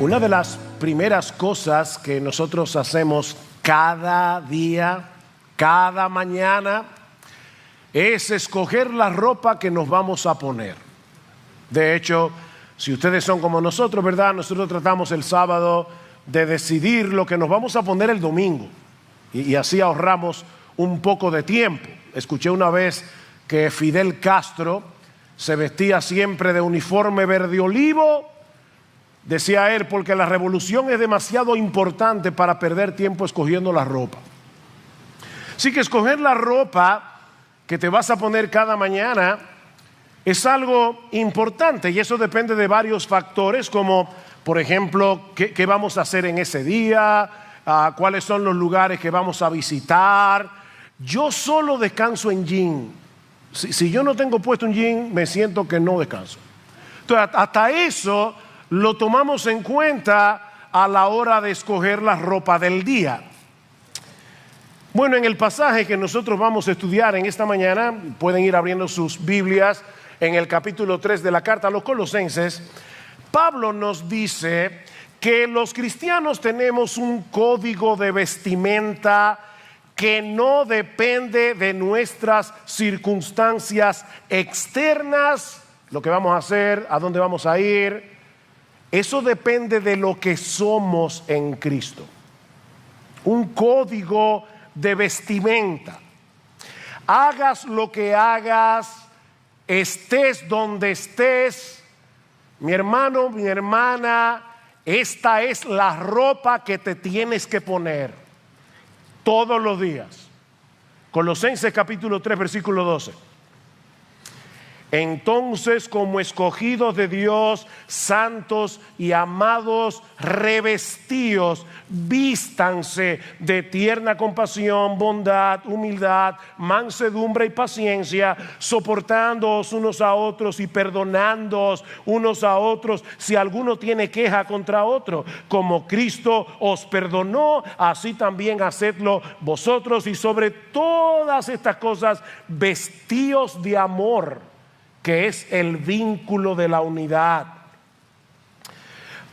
Una de las primeras cosas que nosotros hacemos cada día, cada mañana, es escoger la ropa que nos vamos a poner. De hecho, si ustedes son como nosotros, ¿verdad? Nosotros tratamos el sábado de decidir lo que nos vamos a poner el domingo. Y así ahorramos un poco de tiempo. Escuché una vez que Fidel Castro se vestía siempre de uniforme verde olivo. Decía él, porque la revolución es demasiado importante para perder tiempo escogiendo la ropa. Así que escoger la ropa que te vas a poner cada mañana es algo importante, y eso depende de varios factores, como por ejemplo, qué vamos a hacer en ese día, cuáles son los lugares que vamos a visitar. Yo solo descanso en jean. Si yo no tengo puesto un jean, me siento que no descanso. Entonces, hasta eso lo tomamos en cuenta a la hora de escoger la ropa del día. Bueno, en el pasaje que nosotros vamos a estudiar en esta mañana, pueden ir abriendo sus Biblias en el capítulo 3 de la carta a los Colosenses. Pablo nos dice que los cristianos tenemos un código de vestimenta que no depende de nuestras circunstancias externas, lo que vamos a hacer, a dónde vamos a ir. Eso depende de lo que somos en Cristo. Un código de vestimenta. Hagas lo que hagas, estés donde estés, mi hermano, mi hermana, esta es la ropa que te tienes que poner todos los días. Colosenses capítulo 3, versículo 12. Entonces, como escogidos de Dios, santos y amados, revestíos, vístanse de tierna compasión, bondad, humildad, mansedumbre y paciencia, soportándoos unos a otros y perdonándoos unos a otros si alguno tiene queja contra otro. Como Cristo os perdonó, así también hacedlo vosotros, y sobre todas estas cosas vestíos de amor, que es el vínculo de la unidad.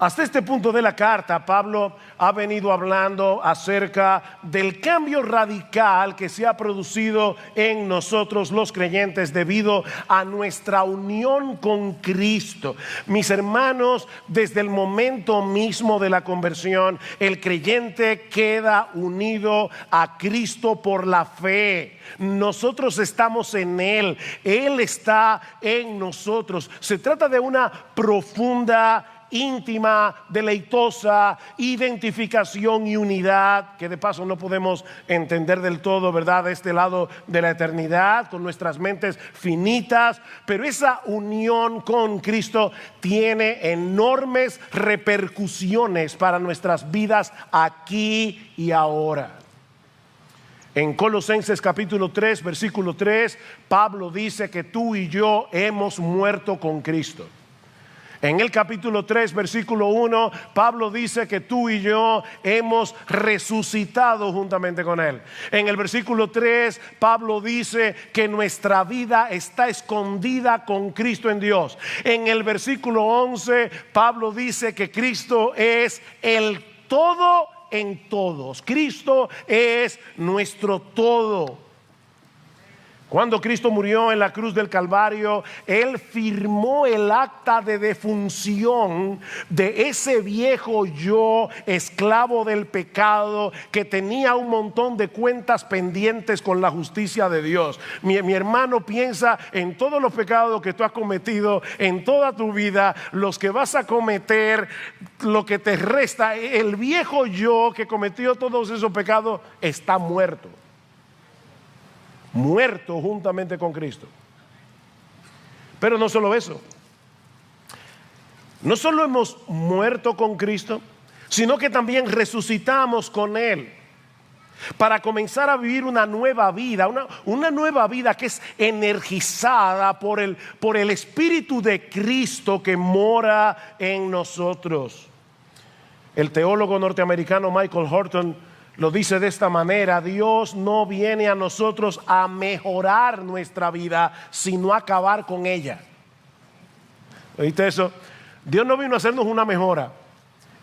Hasta este punto de la carta, Pablo ha venido hablando acerca del cambio radical que se ha producido en nosotros los creyentes debido a nuestra unión con Cristo. Mis hermanos, desde el momento mismo de la conversión, el creyente queda unido a Cristo por la fe. Nosotros estamos en Él, Él está en nosotros. Se trata de una profunda, íntima, deleitosa identificación y unidad, que de paso no podemos entender del todo, ¿verdad?, de este lado de la eternidad, con nuestras mentes finitas, pero esa unión con Cristo tiene enormes repercusiones para nuestras vidas aquí y ahora. En Colosenses capítulo 3, versículo 3, Pablo dice que tú y yo hemos muerto con Cristo. En el capítulo 3, versículo 1, Pablo dice que tú y yo hemos resucitado juntamente con Él. En el versículo 3, Pablo dice que nuestra vida está escondida con Cristo en Dios. En el versículo 11, Pablo dice que Cristo es el todo en todos. Cristo es nuestro todo. Cuando Cristo murió en la cruz del Calvario, Él firmó el acta de defunción de ese viejo yo, esclavo del pecado, que tenía un montón de cuentas pendientes con la justicia de Dios. Mi hermano, piensa en todos los pecados que tú has cometido en toda tu vida, los que vas a cometer, lo que te resta. El viejo yo que cometió todos esos pecados está muerto. Muerto juntamente con Cristo. Pero no solo eso, no solo hemos muerto con Cristo, sino que también resucitamos con Él para comenzar a vivir una nueva vida, una nueva vida que es energizada por el Espíritu de Cristo que mora en nosotros. El teólogo norteamericano Michael Horton lo dice de esta manera: Dios no viene a nosotros a mejorar nuestra vida, sino a acabar con ella. ¿Oíste eso? Dios no vino a hacernos una mejora.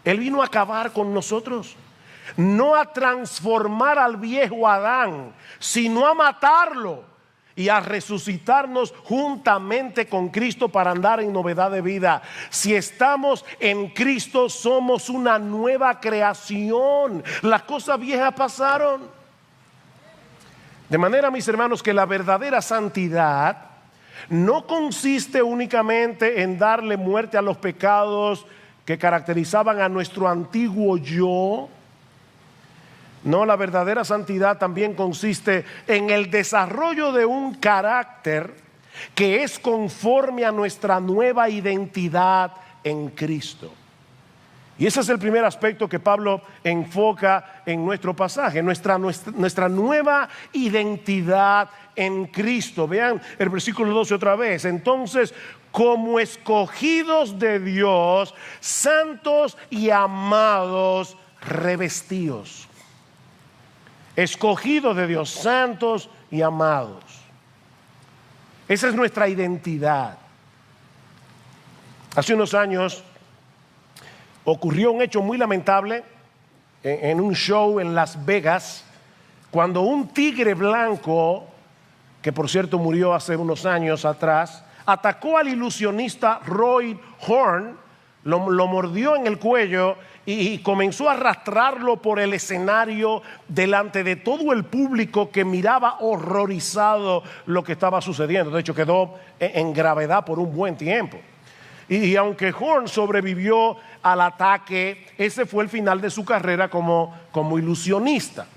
Él vino a acabar con nosotros. No a transformar al viejo Adán, sino a matarlo y a resucitarnos juntamente con Cristo para andar en novedad de vida. Si estamos en Cristo, somos una nueva creación. Las cosas viejas pasaron. De manera, mis hermanos, que la verdadera santidad no consiste únicamente en darle muerte a los pecados que caracterizaban a nuestro antiguo yo. No, la verdadera santidad también consiste en el desarrollo de un carácter que es conforme a nuestra nueva identidad en Cristo. Y ese es el primer aspecto que Pablo enfoca en nuestro pasaje, nuestra nueva identidad en Cristo. Vean el versículo 12 otra vez. Entonces, como escogidos de Dios, santos y amados, revestidos. Escogidos de Dios, santos y amados. Esa es nuestra identidad. Hace unos años ocurrió un hecho muy lamentable en un show en Las Vegas, cuando un tigre blanco, que por cierto murió hace unos años atrás, atacó al ilusionista Roy Horn, lo mordió en el cuello y comenzó a arrastrarlo por el escenario delante de todo el público que miraba horrorizado lo que estaba sucediendo. De hecho, quedó en gravedad por un buen tiempo. Y aunque Horn sobrevivió al ataque, ese fue el final de su carrera como ilusionista.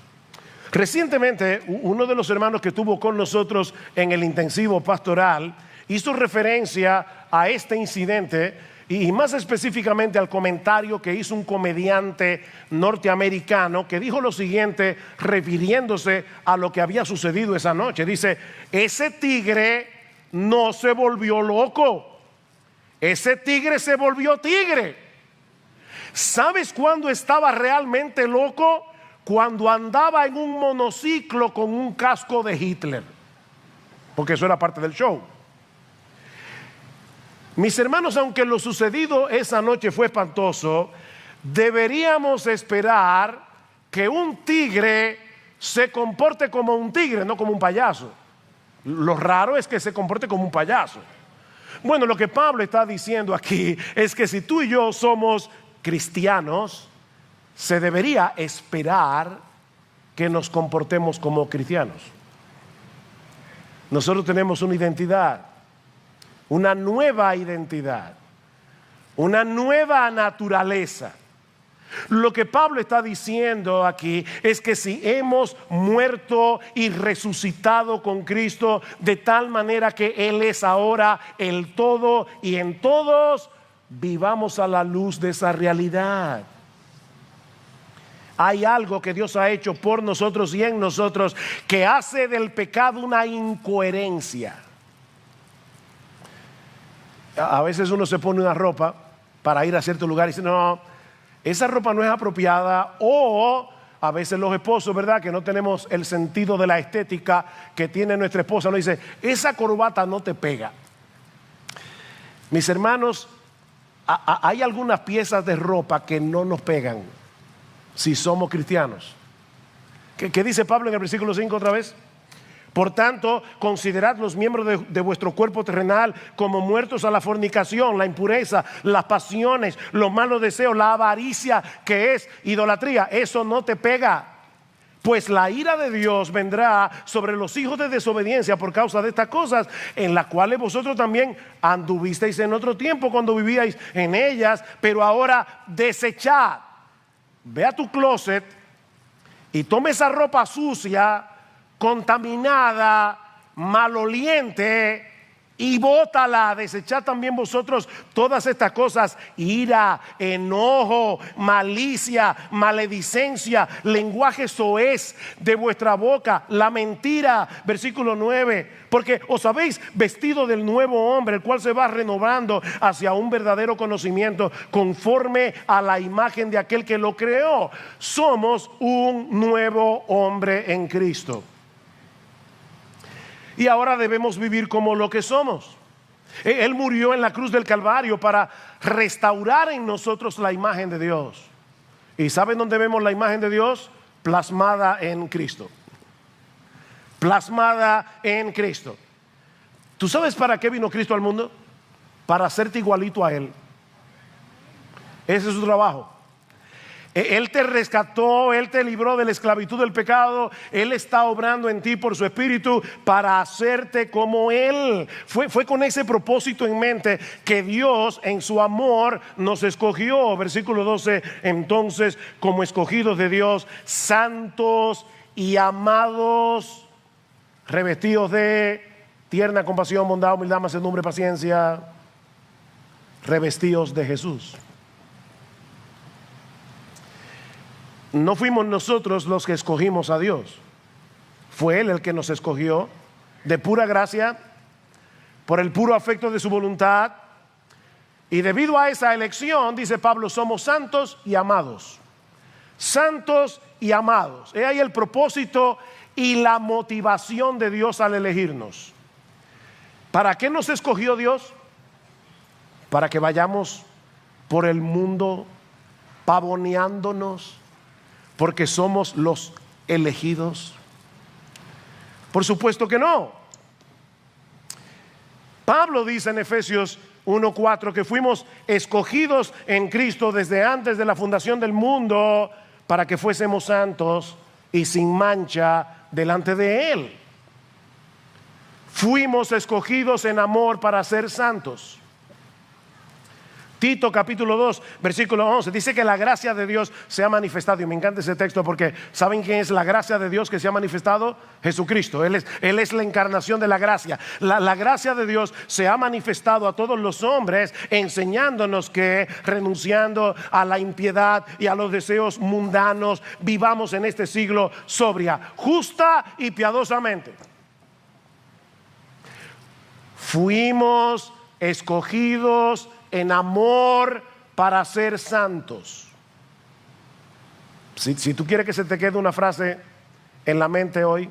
Recientemente, uno de los hermanos que estuvo con nosotros en el intensivo pastoral hizo referencia a este incidente y más específicamente al comentario que hizo un comediante norteamericano que dijo lo siguiente refiriéndose a lo que había sucedido esa noche. Dice: ese tigre no se volvió loco, ese tigre se volvió tigre. ¿Sabes cuándo estaba realmente loco? Cuando andaba en un monociclo con un casco de Hitler, porque eso era parte del show. Mis hermanos, aunque lo sucedido esa noche fue espantoso, deberíamos esperar que un tigre se comporte como un tigre, no como un payaso. Lo raro es que se comporte como un payaso. Bueno, lo que Pablo está diciendo aquí es que si tú y yo somos cristianos, se debería esperar que nos comportemos como cristianos. Nosotros tenemos una identidad, una nueva identidad, una nueva naturaleza. Lo que Pablo está diciendo aquí es que si hemos muerto y resucitado con Cristo de tal manera que Él es ahora el todo y en todos, vivamos a la luz de esa realidad. Hay algo que Dios ha hecho por nosotros y en nosotros que hace del pecado una incoherencia. A veces uno se pone una ropa para ir a cierto lugar y dice: no, esa ropa no es apropiada. O a veces los esposos, ¿verdad?, que no tenemos el sentido de la estética que tiene nuestra esposa, nos dice: esa corbata no te pega. Mis hermanos, hay algunas piezas de ropa que no nos pegan si somos cristianos. ¿Qué dice Pablo en el versículo 5 otra vez? Por tanto, considerad los miembros de vuestro cuerpo terrenal como muertos a la fornicación, la impureza, las pasiones, los malos deseos, la avaricia, que es idolatría. Eso no te pega. Pues la ira de Dios vendrá sobre los hijos de desobediencia por causa de estas cosas, en las cuales vosotros también anduvisteis en otro tiempo cuando vivíais en ellas, pero ahora desechad. Ve a tu closet y toma esa ropa sucia, contaminada, maloliente, y bótala. Desechad también vosotros todas estas cosas: ira, enojo, malicia, maledicencia, lenguaje soez de vuestra boca, la mentira. Versículo 9: porque os habéis vestido del nuevo hombre, el cual se va renovando hacia un verdadero conocimiento conforme a la imagen de aquel que lo creó. Somos un nuevo hombre en Cristo. Y ahora debemos vivir como lo que somos. Él murió en la cruz del Calvario para restaurar en nosotros la imagen de Dios. ¿Y saben dónde vemos la imagen de Dios? Plasmada en Cristo. Plasmada en Cristo. ¿Tú sabes para qué vino Cristo al mundo? Para hacerte igualito a Él. Ese es su trabajo. Él te rescató, Él te libró de la esclavitud del pecado. Él está obrando en ti por su espíritu para hacerte como Él. Fue con ese propósito en mente que Dios en su amor nos escogió. Versículo 12, entonces como escogidos de Dios, santos y amados, revestidos de tierna compasión, bondad, humildad, mansedumbre, paciencia, revestidos de Jesús. No fuimos nosotros los que escogimos a Dios. Fue Él el que nos escogió de pura gracia, por el puro afecto de su voluntad. Y debido a esa elección, dice Pablo, somos santos y amados. Santos y amados. He ahí el propósito y la motivación de Dios al elegirnos. ¿Para qué nos escogió Dios? Para que vayamos por el mundo pavoneándonos porque somos los elegidos. Por supuesto que no. Pablo dice en Efesios 1:4 que fuimos escogidos en Cristo desde antes de la fundación del mundo para que fuésemos santos y sin mancha delante de Él. Fuimos escogidos en amor para ser santos. Tito capítulo 2 versículo 11 dice que la gracia de Dios se ha manifestado. Y me encanta ese texto porque ¿saben quién es la gracia de Dios que se ha manifestado? Jesucristo. Él es la encarnación de la gracia. La gracia de Dios se ha manifestado a todos los hombres, enseñándonos que renunciando a la impiedad y a los deseos mundanos, vivamos en este siglo sobria, justa y piadosamente. Fuimos escogidos en amor para ser santos. Si tú quieres que se te quede una frase en la mente hoy,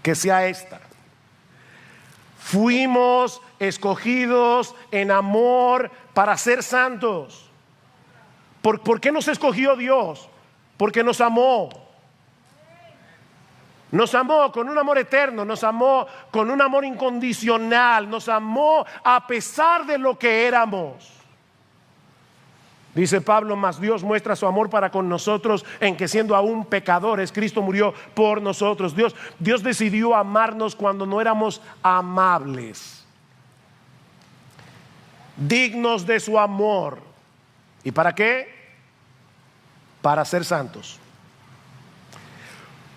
que sea esta: fuimos escogidos en amor para ser santos. ¿Por qué nos escogió Dios? Porque nos amó. Nos amó con un amor eterno, nos amó con un amor incondicional, nos amó a pesar de lo que éramos. Dice Pablo, mas Dios muestra su amor para con nosotros en que siendo aún pecadores, Cristo murió por nosotros. Dios decidió amarnos cuando no éramos amables, dignos de su amor. ¿Y para qué? Para ser santos.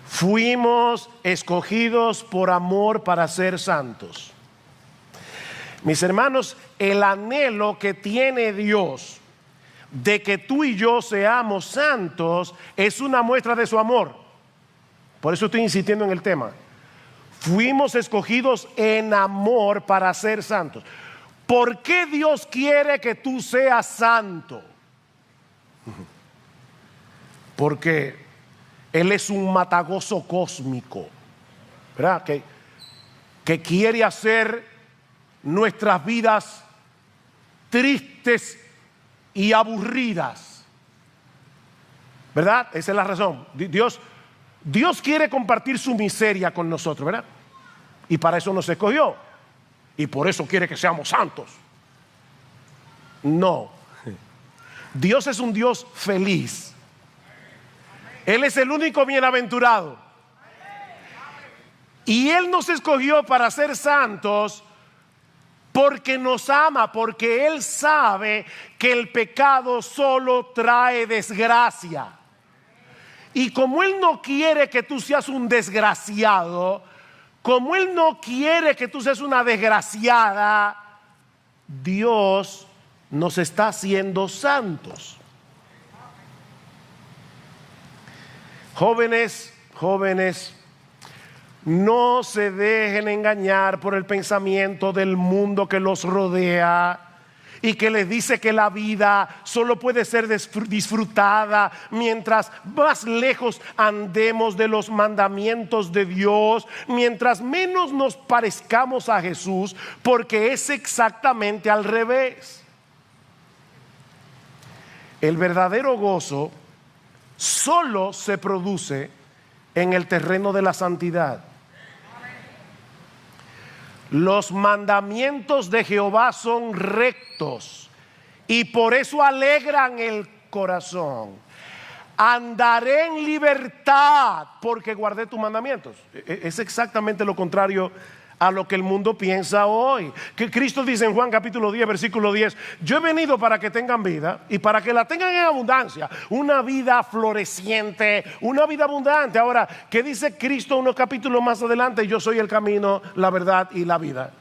Fuimos escogidos por amor para ser santos. Mis hermanos, el anhelo que tiene Dios de que tú y yo seamos santos es una muestra de su amor. Por eso estoy insistiendo en el tema. Fuimos escogidos en amor para ser santos. ¿Por qué Dios quiere que tú seas santo? Porque Él es un matagozo cósmico, ¿verdad? Que quiere hacer nuestras vidas tristes y aburridas, ¿verdad? Esa es la razón. Dios quiere compartir su miseria con nosotros, ¿verdad? Y para eso nos escogió. Y por eso quiere que seamos santos. No. Dios es un Dios feliz. Él es el único bienaventurado. Y Él nos escogió para ser santos porque nos ama, porque Él sabe que el pecado solo trae desgracia. Y como Él no quiere que tú seas un desgraciado, como Él no quiere que tú seas una desgraciada, Dios nos está haciendo santos. Jóvenes, no se dejen engañar por el pensamiento del mundo que los rodea y que les dice que la vida solo puede ser disfrutada mientras más lejos andemos de los mandamientos de Dios, mientras menos nos parezcamos a Jesús, porque es exactamente al revés. El verdadero gozo solo se produce en el terreno de la santidad. Los mandamientos de Jehová son rectos y por eso alegran el corazón. Andaré en libertad porque guardé tus mandamientos. Es exactamente lo contrario a lo que el mundo piensa hoy. Que Cristo dice en Juan capítulo 10 versículo 10: yo he venido para que tengan vida y para que la tengan en abundancia, una vida floreciente, una vida abundante. Ahora, ¿qué dice Cristo unos capítulos más adelante? Yo soy el camino, la verdad y la vida.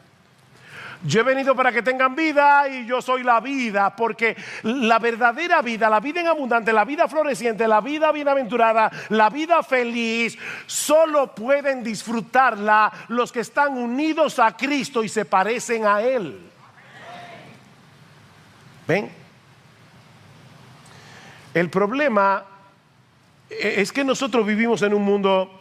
Yo he venido para que tengan vida y yo soy la vida, porque la verdadera vida, la vida en abundante, la vida floreciente, la vida bienaventurada, la vida feliz, solo pueden disfrutarla los que están unidos a Cristo y se parecen a Él. ¿Ven? El problema es que nosotros vivimos en un mundo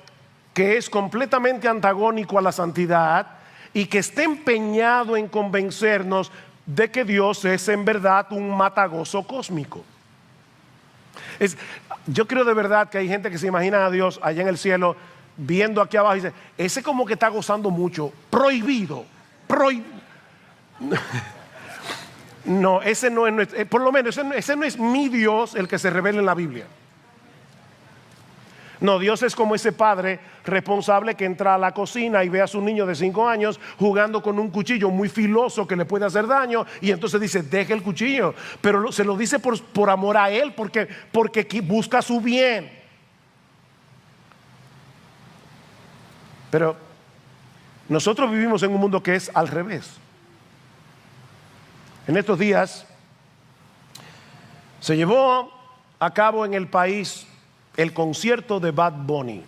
que es completamente antagónico a la santidad y que está empeñado en convencernos de que Dios es en verdad un matagozo cósmico. Yo creo de verdad que hay gente que se imagina a Dios allá en el cielo viendo aquí abajo y dice: ese como que está gozando mucho, prohibido. No, ese no es nuestro, por lo menos ese no es mi Dios, el que se revela en la Biblia. No, Dios es como ese padre responsable que entra a la cocina y ve a su niño de 5 años jugando con un cuchillo muy filoso que le puede hacer daño, y entonces dice: deje el cuchillo. Pero se lo dice por amor a él, porque busca su bien. Pero nosotros vivimos en un mundo que es al revés. En estos días se llevó a cabo en el país el concierto de Bad Bunny.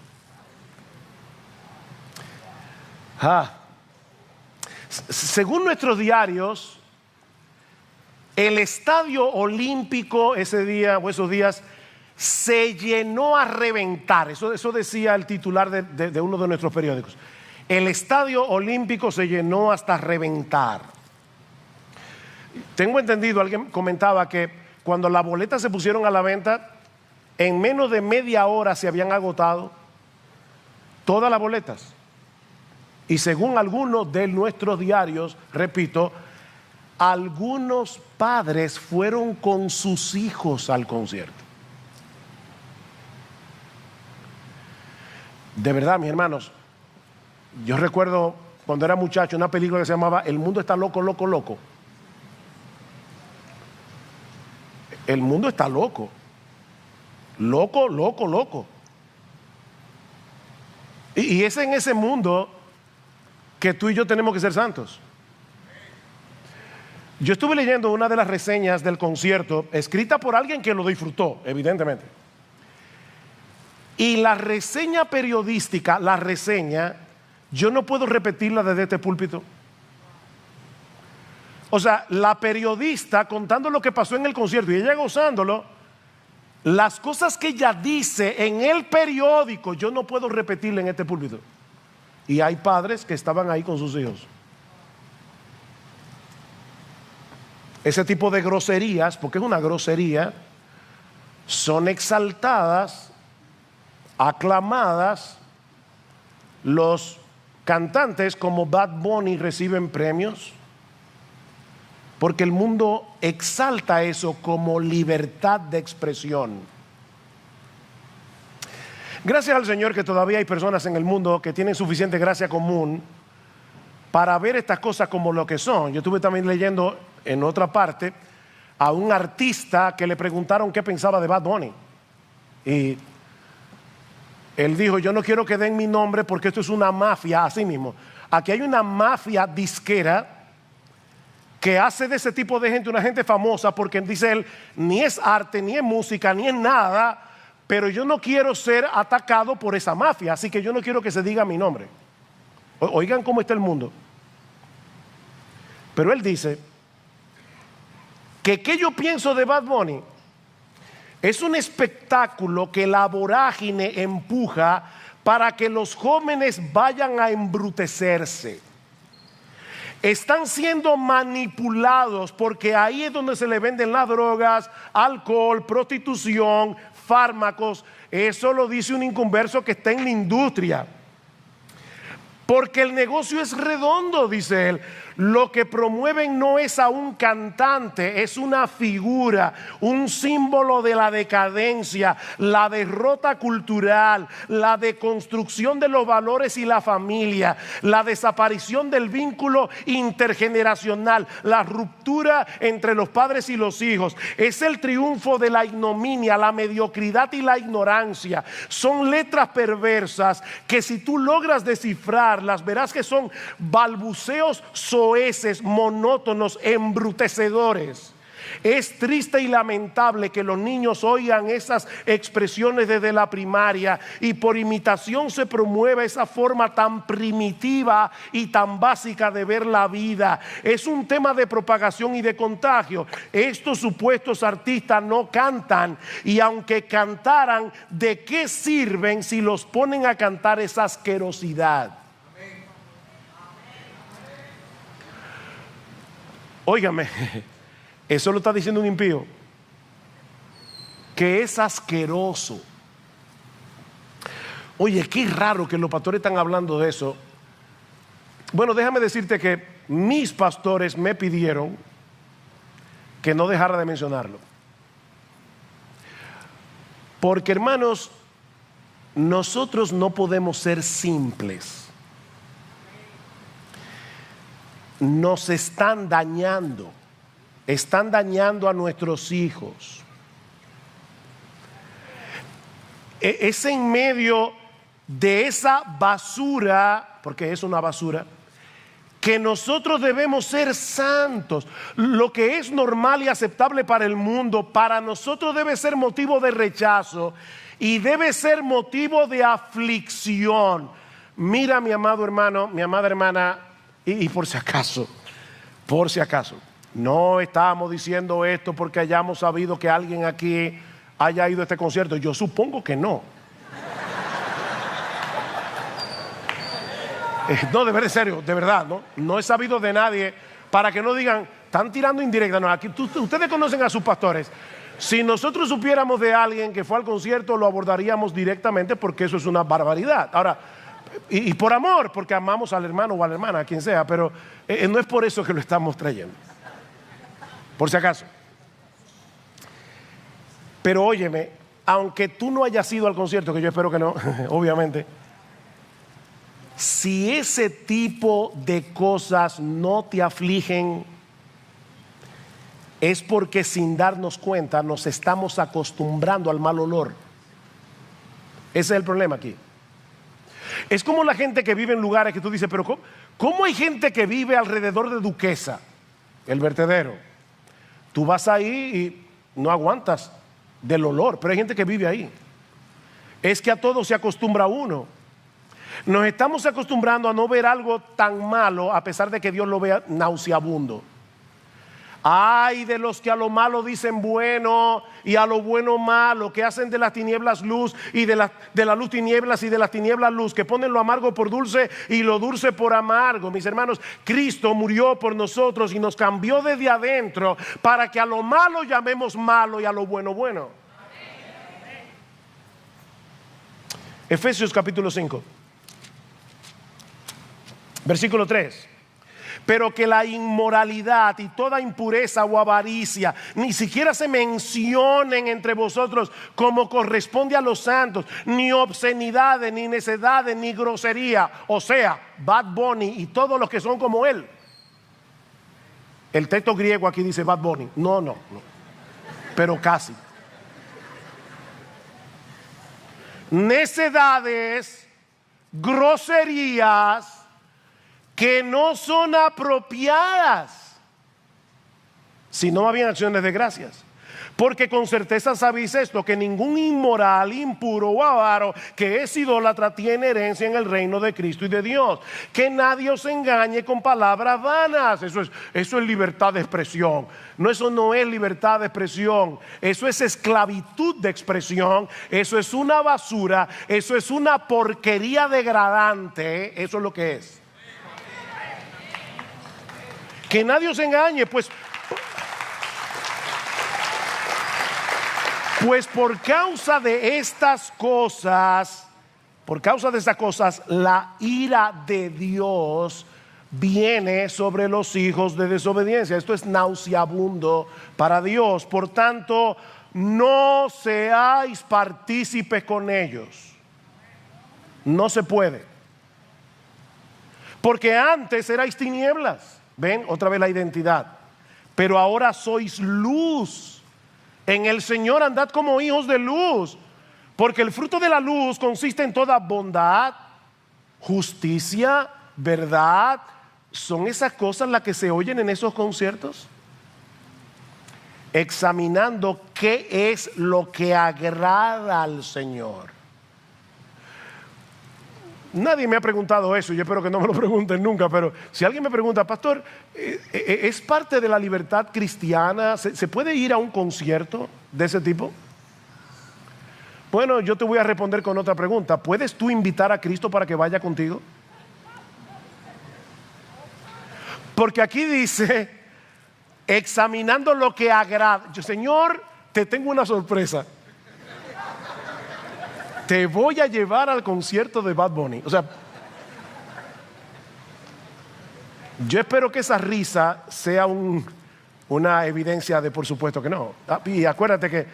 Según nuestros diarios, el estadio olímpico ese día o esos días se llenó a reventar. Eso decía el titular de uno de nuestros periódicos. El estadio olímpico se llenó hasta reventar. Tengo entendido, alguien comentaba que cuando las boletas se pusieron a la venta, en menos de media hora se habían agotado todas las boletas. Y según algunos de nuestros diarios, repito, algunos padres fueron con sus hijos al concierto. De verdad, mis hermanos, yo recuerdo cuando era muchacho una película que se llamaba El mundo está loco, loco, loco. El mundo está loco. Loco, loco, loco. Y es en ese mundo que tú y yo tenemos que ser santos. Yo estuve leyendo una de las reseñas del concierto, escrita por alguien que lo disfrutó, evidentemente. Y la reseña periodística, yo no puedo repetirla desde este púlpito. O sea, la periodista contando lo que pasó en el concierto y ella gozándolo, las cosas que ella dice en el periódico, yo no puedo repetirla en este púlpito. Y hay padres que estaban ahí con sus hijos. Ese tipo de groserías, porque es una grosería, son exaltadas, aclamadas. Los cantantes como Bad Bunny reciben premios porque el mundo exalta eso como libertad de expresión. Gracias al Señor que todavía hay personas en el mundo que tienen suficiente gracia común para ver estas cosas como lo que son. Yo estuve también leyendo en otra parte a un artista que le preguntaron qué pensaba de Bad Bunny. Y él dijo: yo no quiero que den mi nombre porque esto es una mafia, así mismo. Aquí hay una mafia disquera que hace de ese tipo de gente una gente famosa, porque dice él, ni es arte, ni es música, ni es nada, pero yo no quiero ser atacado por esa mafia, así que yo no quiero que se diga mi nombre. Oigan cómo está el mundo. Pero él dice ¿Qué yo pienso de Bad Bunny? Es un espectáculo que la vorágine empuja para que los jóvenes vayan a embrutecerse. Están siendo manipulados porque ahí es donde se le venden las drogas, alcohol, prostitución, fármacos. Eso lo dice un inconverso que está en la industria. Porque el negocio es redondo, dice él. Lo que promueven no es a un cantante, es una figura, un símbolo de la decadencia, la derrota cultural, la deconstrucción de los valores y la familia, la desaparición del vínculo intergeneracional, la ruptura entre los padres y los hijos. Es el triunfo de la ignominia, la mediocridad y la ignorancia. Son letras perversas que si tú logras descifrarlas, verás que son balbuceos soeces, monótonos, embrutecedores. Es triste y lamentable que los niños oigan esas expresiones desde la primaria y por imitación se promueve esa forma tan primitiva y tan básica de ver la vida. Es un tema de propagación y de contagio. Estos supuestos artistas no cantan, y aunque cantaran, ¿de qué sirven si los ponen a cantar esa asquerosidad? Óigame, eso lo está diciendo un impío, que es asqueroso. Oye, qué raro que los pastores están hablando de eso. Bueno, déjame decirte que mis pastores me pidieron que no dejara de mencionarlo. Porque, hermanos, nosotros no podemos ser simples. Nos están dañando a nuestros hijos. Es en medio de esa basura, porque es una basura, que nosotros debemos ser santos. Lo que es normal y aceptable para el mundo, para nosotros debe ser motivo de rechazo y debe ser motivo de aflicción. Mira, mi amado hermano, mi amada hermana, y por si acaso, no estamos diciendo esto porque hayamos sabido que alguien aquí haya ido a este concierto. Yo supongo que no. No, de verdad, serio, de verdad, no he sabido de nadie, para que no digan, están tirando indirecta. No, aquí ustedes conocen a sus pastores. Si nosotros supiéramos de alguien que fue al concierto, lo abordaríamos directamente, porque eso es una barbaridad. Ahora, y por amor, porque amamos al hermano o a la hermana, a quien sea, pero no es por eso que lo estamos trayendo, por si acaso. Pero óyeme, aunque tú no hayas ido al concierto, que yo espero que no, obviamente, si ese tipo de cosas no te afligen, es porque sin darnos cuenta nos estamos acostumbrando al mal olor. Ese es el problema aquí. Es como la gente que vive en lugares que tú dices, pero ¿cómo hay gente que vive alrededor de Duquesa, el vertedero? Tú vas ahí y no aguantas del olor, pero hay gente que vive ahí. Es que a todo se acostumbra uno. Nos estamos acostumbrando a no ver algo tan malo, a pesar de que Dios lo vea nauseabundo. Ay de los que a lo malo dicen bueno y a lo bueno malo, que hacen de las tinieblas luz y de la luz tinieblas y de las tinieblas luz, que ponen lo amargo por dulce y lo dulce por amargo. Mis hermanos, Cristo murió por nosotros y nos cambió desde adentro para que a lo malo llamemos malo y a lo bueno bueno. Efesios capítulo 5, versículo 3. Pero que la inmoralidad y toda impureza o avaricia ni siquiera se mencionen entre vosotros como corresponde a los santos, ni obscenidades, ni necedades, ni grosería. O sea, Bad Bunny y todos los que son como él. El texto griego aquí dice Bad Bunny. No, pero casi. Necedades, groserías que no son apropiadas, sino más bien acciones de gracias. Porque con certeza sabéis esto, que ningún inmoral, impuro o avaro que es idólatra tiene herencia en el reino de Cristo y de Dios. Que nadie os engañe con palabras vanas. Eso es libertad de expresión. No, eso no es libertad de expresión. Eso es esclavitud de expresión. Eso es una basura. Eso es una porquería degradante. Eso es lo que es. Que nadie os engañe, pues por causa de estas cosas, la ira de Dios viene sobre los hijos de desobediencia. Esto es nauseabundo para Dios. Por tanto, no seáis partícipes con ellos. No se puede. Porque antes erais tinieblas. Ven, otra vez la identidad. Pero ahora sois luz. En el Señor andad como hijos de luz, porque el fruto de la luz consiste en toda bondad, justicia, verdad. ¿Son esas cosas las que se oyen en esos conciertos? Examinando qué es lo que agrada al Señor. Nadie me ha preguntado eso, yo espero que no me lo pregunten nunca, pero si alguien me pregunta, pastor, ¿es parte de la libertad cristiana? ¿Se puede ir a un concierto de ese tipo? Bueno, yo te voy a responder con otra pregunta. ¿Puedes tú invitar a Cristo para que vaya contigo? Porque aquí dice, examinando lo que agrada. Yo, Señor, te tengo una sorpresa. Te voy a llevar al concierto de Bad Bunny. O sea, yo espero que esa risa sea una evidencia de por supuesto que no. Y acuérdate que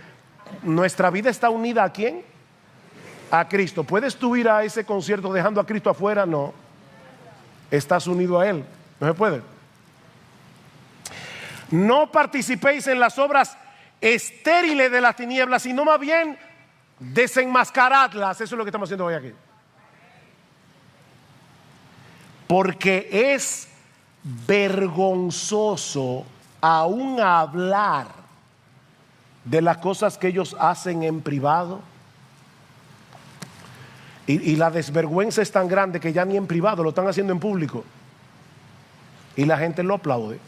nuestra vida está unida ¿a quién? A Cristo. ¿Puedes tú ir a ese concierto dejando a Cristo afuera? No. Estás unido a Él. No se puede. No participéis en las obras estériles de las tinieblas, sino más bien desenmascaradlas. Eso es lo que estamos haciendo hoy aquí. Porque es vergonzoso aún hablar de las cosas que ellos hacen en privado. Y la desvergüenza es tan grande que ya ni en privado lo están haciendo en público. Y la gente lo aplaude.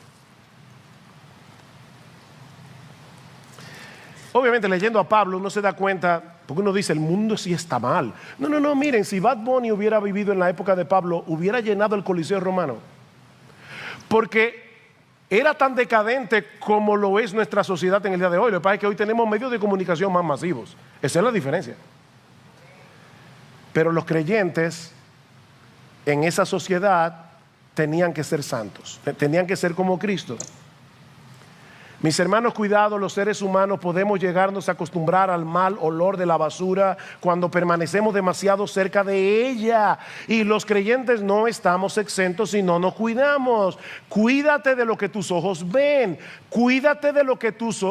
Obviamente leyendo a Pablo uno se da cuenta, porque uno dice el mundo sí está mal. No, miren, si Bad Bunny hubiera vivido en la época de Pablo, hubiera llenado el Coliseo romano. Porque era tan decadente como lo es nuestra sociedad en el día de hoy. Lo que pasa es que hoy tenemos medios de comunicación más masivos. Esa es la diferencia. Pero los creyentes en esa sociedad tenían que ser santos, tenían que ser como Cristo. Mis hermanos, cuidado, los seres humanos podemos llegarnos a acostumbrar al mal olor de la basura cuando permanecemos demasiado cerca de ella. Y los creyentes no estamos exentos si no nos cuidamos. Cuídate de lo que tus ojos ven. Cuídate de lo que tus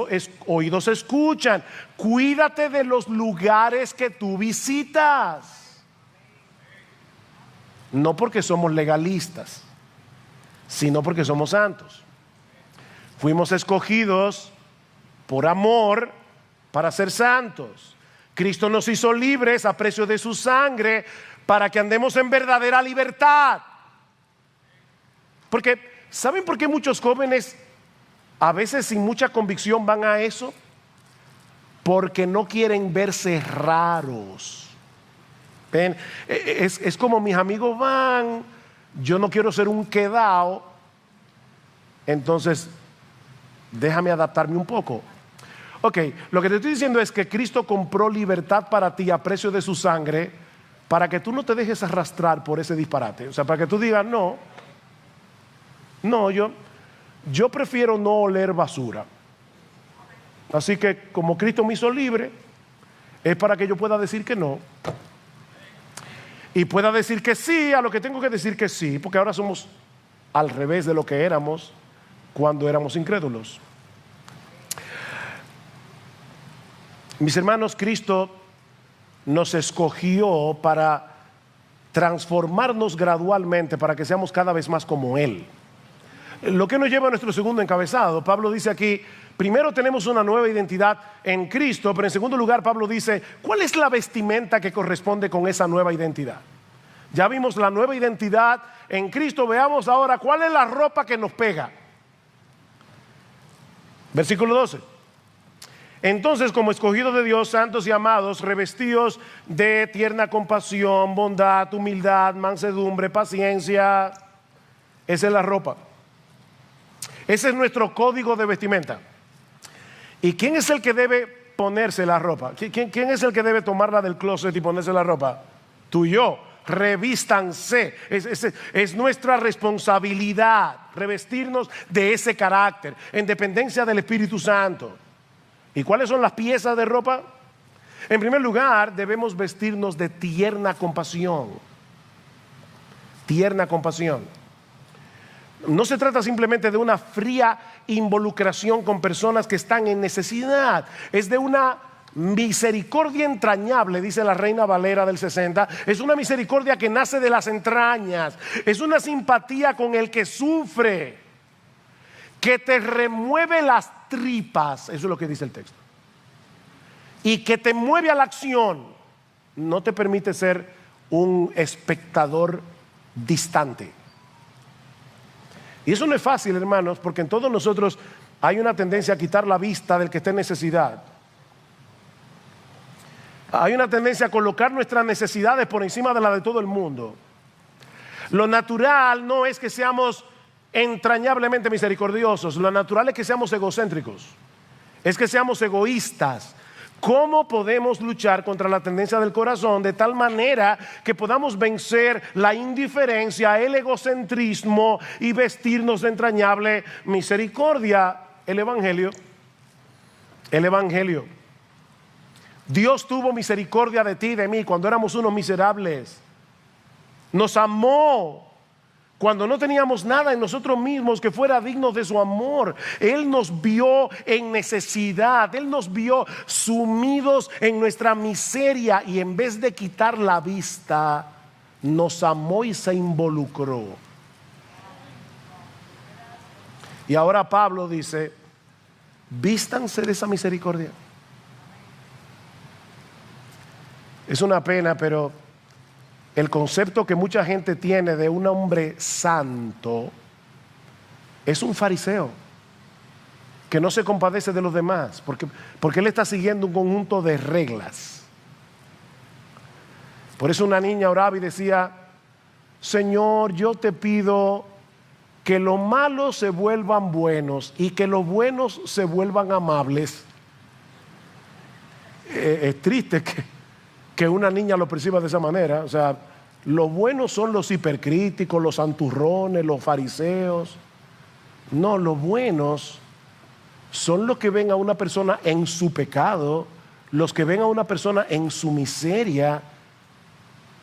oídos escuchan. Cuídate de los lugares que tú visitas. No porque somos legalistas, sino porque somos santos. Fuimos escogidos por amor para ser santos. Cristo nos hizo libres a precio de su sangre para que andemos en verdadera libertad. Porque, ¿saben por qué muchos jóvenes a veces sin mucha convicción van a eso? Porque no quieren verse raros. ¿Ven? Es como mis amigos van, yo no quiero ser un quedao, entonces déjame adaptarme un poco. Ok, lo que te estoy diciendo es que Cristo compró libertad para ti a precio de su sangre, para que tú no te dejes arrastrar por ese disparate. O sea, para que tú digas, no, yo prefiero no oler basura. Así que como Cristo me hizo libre, es para que yo pueda decir que no. Y pueda decir que sí a lo que tengo que decir que sí, porque ahora somos al revés de lo que éramos cuando éramos incrédulos. Mis hermanos, Cristo nos escogió para transformarnos gradualmente, para que seamos cada vez más como Él. Lo que nos lleva a nuestro segundo encabezado. Pablo dice aquí, primero tenemos una nueva identidad en Cristo, pero en segundo lugar Pablo dice, ¿cuál es la vestimenta que corresponde con esa nueva identidad? Ya vimos la nueva identidad en Cristo, veamos ahora cuál es la ropa que nos pega. Versículo 12. Entonces, como escogidos de Dios, santos y amados, revestidos de tierna compasión, bondad, humildad, mansedumbre, paciencia. Esa es la ropa. Ese es nuestro código de vestimenta. ¿Y quién es el que debe ponerse la ropa? ¿Quién es el que debe tomarla del closet y ponerse la ropa? Tú y yo. Revístanse. Es nuestra responsabilidad revestirnos de ese carácter en dependencia del Espíritu Santo. ¿Y cuáles son las piezas de ropa? En primer lugar, debemos vestirnos de tierna compasión. Tierna compasión. No se trata simplemente de una fría involucración con personas que están en necesidad. Es de una misericordia entrañable, dice la Reina Valera del 60. Es una misericordia que nace de las entrañas. Es una simpatía con el que sufre, que te remueve las tripas. Eso es lo que dice el texto. Y que te mueve a la acción. No te permite ser un espectador distante. Y eso no es fácil, hermanos, porque en todos nosotros hay una tendencia a quitar la vista del que está en necesidad. Hay una tendencia a colocar nuestras necesidades por encima de la de todo el mundo. Lo natural no es que seamos entrañablemente misericordiosos. Lo natural es que seamos egocéntricos. Es que seamos egoístas. ¿Cómo podemos luchar contra la tendencia del corazón de tal manera que podamos vencer la indiferencia, el egocentrismo y vestirnos de entrañable misericordia? El Evangelio. El Evangelio. Dios tuvo misericordia de ti y de mí cuando éramos unos miserables. Nos amó cuando no teníamos nada en nosotros mismos que fuera digno de su amor. Él nos vio en necesidad. Él nos vio sumidos en nuestra miseria. Y en vez de quitar la vista, nos amó y se involucró. Y ahora Pablo dice, vístanse de esa misericordia. Es una pena, pero el concepto que mucha gente tiene de un hombre santo es un fariseo que no se compadece de los demás porque él está siguiendo un conjunto de reglas. Por eso una niña oraba y decía, Señor, yo te pido que los malos se vuelvan buenos y que los buenos se vuelvan amables. Es triste que una niña lo perciba de esa manera. O sea, los buenos son los hipercríticos, los santurrones, los fariseos. No, los buenos son los que ven a una persona en su pecado, los que ven a una persona en su miseria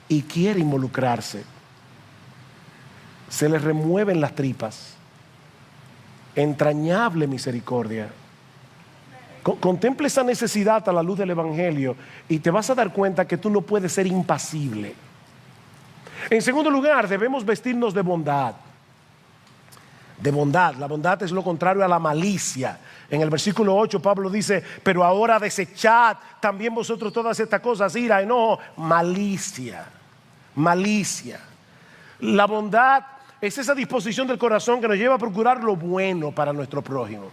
y quiere involucrarse. Se les remueven las tripas. Entrañable misericordia. Contempla esa necesidad a la luz del Evangelio y te vas a dar cuenta que tú no puedes ser impasible. En segundo lugar, debemos vestirnos de bondad. De bondad. La bondad es lo contrario a la malicia. En el versículo 8 Pablo dice, pero ahora desechad también vosotros todas estas cosas, ira, enojo, malicia. Malicia. La bondad es esa disposición del corazón que nos lleva a procurar lo bueno para nuestro prójimo.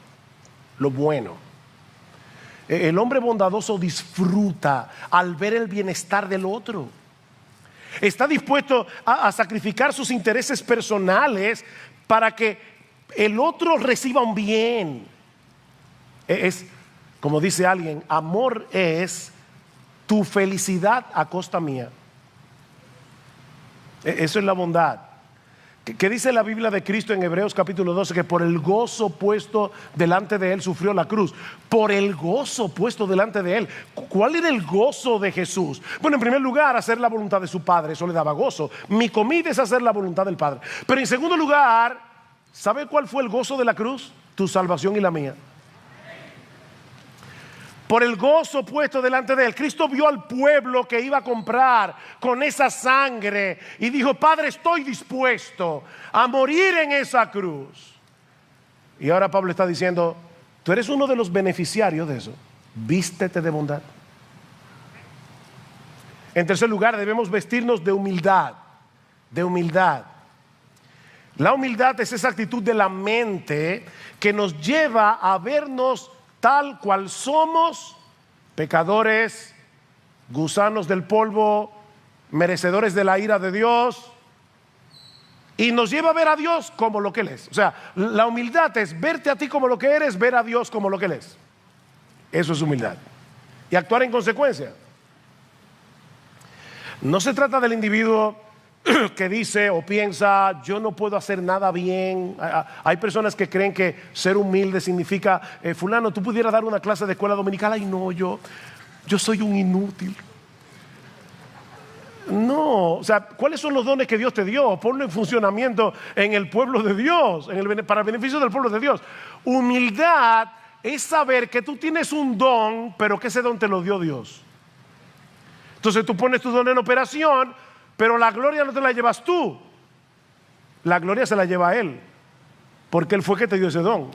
Lo bueno. El hombre bondadoso disfruta al ver el bienestar del otro. Está dispuesto a sacrificar sus intereses personales para que el otro reciba un bien. Es, como dice alguien, amor es tu felicidad a costa mía. Eso es la bondad. ¿Qué dice la Biblia de Cristo en Hebreos capítulo 12? Que por el gozo puesto delante de él sufrió la cruz. Por el gozo puesto delante de él. ¿Cuál era el gozo de Jesús? Bueno, en primer lugar, hacer la voluntad de su Padre. Eso le daba gozo. Mi comida es hacer la voluntad del Padre. Pero en segundo lugar, ¿sabe cuál fue el gozo de la cruz? Tu salvación y la mía. Por el gozo puesto delante de él. Cristo vio al pueblo que iba a comprar con esa sangre y dijo, Padre, estoy dispuesto a morir en esa cruz. Y ahora Pablo está diciendo, tú eres uno de los beneficiarios de eso. Vístete de bondad. En tercer lugar, debemos vestirnos de humildad. De humildad. La humildad es esa actitud de la mente que nos lleva a vernos tal cual somos, pecadores, gusanos del polvo, merecedores de la ira de Dios, y nos lleva a ver a Dios como lo que Él es. O sea, la humildad es verte a ti como lo que eres, ver a Dios como lo que Él es. Eso es humildad. Y actuar en consecuencia. No se trata del individuo que dice o piensa, yo no puedo hacer nada bien. Hay personas que creen que ser humilde significa, fulano, tú pudieras dar una clase de escuela dominical. Ay, no, yo soy un inútil. No, o sea, ¿cuáles son los dones que Dios te dio? Ponlo en funcionamiento en el pueblo de Dios, para el beneficio del pueblo de Dios. Humildad es saber que tú tienes un don, pero que ese don te lo dio Dios. Entonces tú pones tu don en operación, pero la gloria no te la llevas tú. La gloria se la lleva a Él, porque Él fue que te dio ese don.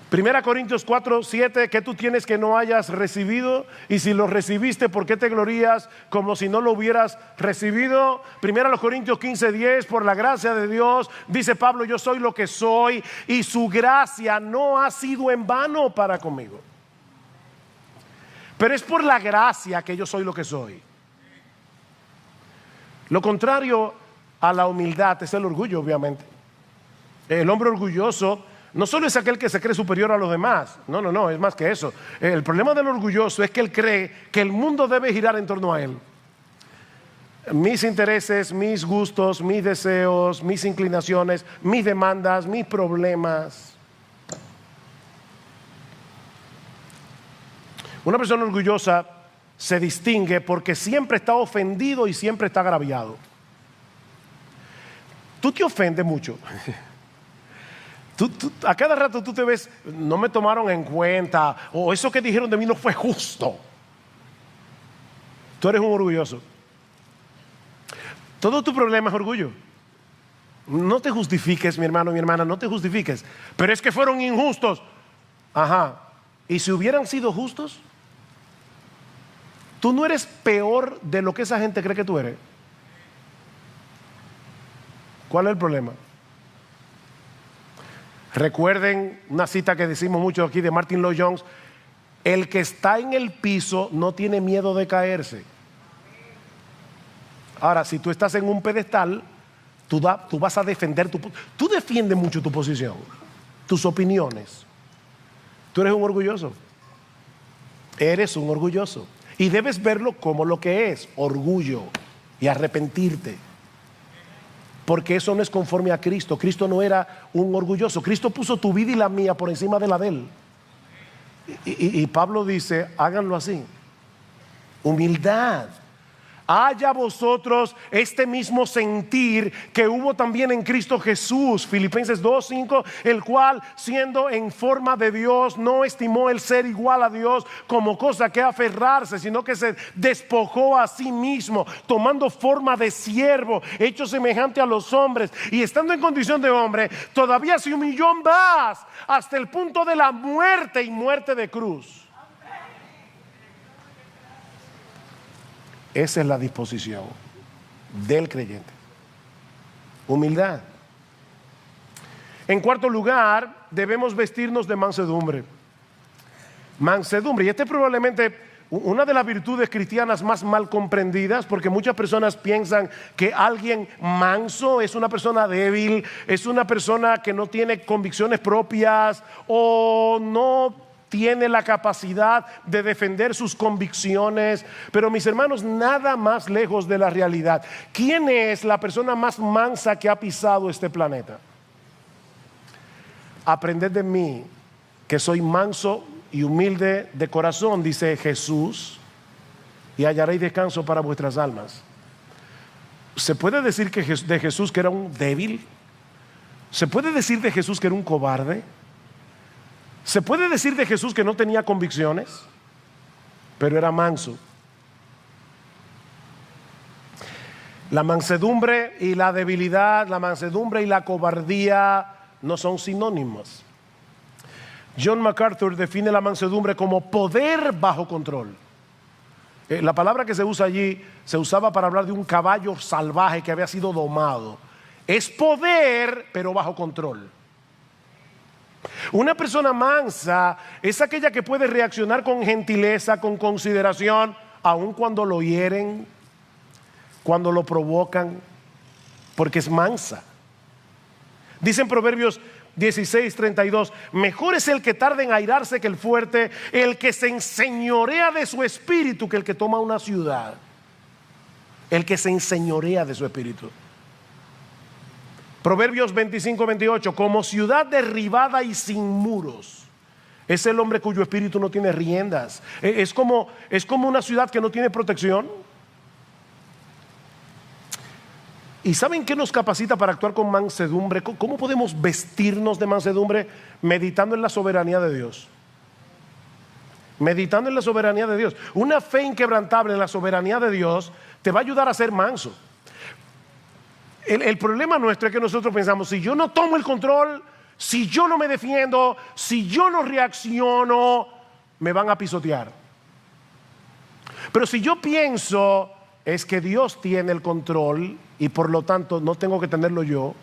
1 Corintios 4:7, ¿qué tú tienes que no hayas recibido? Y si lo recibiste, ¿por qué te glorías como si no lo hubieras recibido? 1 Corintios 15:10, por la gracia de Dios, dice Pablo, yo soy lo que soy y su gracia no ha sido en vano para conmigo. Pero es por la gracia que yo soy lo que soy. Lo contrario a la humildad es el orgullo, obviamente. El hombre orgulloso no solo es aquel que se cree superior a los demás, no, es más que eso. El problema del orgulloso es que él cree que el mundo debe girar en torno a él. Mis intereses, mis gustos, mis deseos, mis inclinaciones, mis demandas, mis problemas. Una persona orgullosa se distingue porque siempre está ofendido y siempre está agraviado. Tú te ofendes mucho. A cada rato tú te ves, no me tomaron en cuenta, o eso que dijeron de mí no fue justo. Tú eres un orgulloso. Todo tu problema es orgullo. No te justifiques, mi hermano, mi hermana, no te justifiques. Pero es que fueron injustos. Ajá. ¿Y si hubieran sido justos? Tú no eres peor de lo que esa gente cree que tú eres. ¿Cuál es el problema? Recuerden una cita que decimos mucho aquí de Martin Lloyd-Jones: el que está en el piso no tiene miedo de caerse. Ahora, si tú estás en un pedestal, tú vas a defender tú defiendes mucho tu posición, tus opiniones. Tú eres un orgulloso. Eres un orgulloso. Y debes verlo como lo que es, orgullo, y arrepentirte. Porque eso no es conforme a Cristo. Cristo no era un orgulloso. Cristo puso tu vida y la mía por encima de la de Él. Y Pablo dice, háganlo así. Humildad. Haya vosotros este mismo sentir que hubo también en Cristo Jesús. Filipenses 2:5, el cual siendo en forma de Dios no estimó el ser igual a Dios como cosa que aferrarse, sino que se despojó a sí mismo, tomando forma de siervo, hecho semejante a los hombres, y estando en condición de hombre, todavía se humilló más hasta el punto de la muerte, y muerte de cruz. Esa es la disposición del creyente. Humildad. En cuarto lugar, debemos vestirnos de mansedumbre. Mansedumbre. Y esta es probablemente una de las virtudes cristianas más mal comprendidas, porque muchas personas piensan que alguien manso es una persona débil, es una persona que no tiene convicciones propias o no tiene la capacidad de defender sus convicciones. Pero mis hermanos, nada más lejos de la realidad. ¿Quién es la persona más mansa que ha pisado este planeta? Aprended de mí, que soy manso y humilde de corazón, dice Jesús, y hallaréis descanso para vuestras almas. ¿Se puede decir de Jesús que era un débil? ¿Se puede decir de Jesús que era un cobarde? ¿Se puede decir de Jesús que no tenía convicciones? Pero era manso. La mansedumbre y la debilidad, la mansedumbre y la cobardía no son sinónimos. John MacArthur define la mansedumbre como poder bajo control. La palabra que se usa allí se usaba para hablar de un caballo salvaje que había sido domado. Es poder, pero bajo control. Una persona mansa es aquella que puede reaccionar con gentileza, con consideración, aun cuando lo hieren, cuando lo provocan, porque es mansa. Dicen Proverbios 16:32, mejor es el que tarda en airarse que el fuerte, el que se enseñorea de su espíritu que el que toma una ciudad. El que se enseñorea de su espíritu. Proverbios 25:28, como ciudad derribada y sin muros, es el hombre cuyo espíritu no tiene riendas. Es como una ciudad que no tiene protección. ¿Y saben qué nos capacita para actuar con mansedumbre? ¿Cómo podemos vestirnos de mansedumbre? Meditando en la soberanía de Dios. Meditando en la soberanía de Dios. Una fe inquebrantable en la soberanía de Dios te va a ayudar a ser manso. El problema nuestro es que nosotros pensamos, si yo no tomo el control, si yo no me defiendo, si yo no reacciono, me van a pisotear. Pero si yo pienso, es que Dios tiene el control y por lo tanto no tengo que tenerlo yo,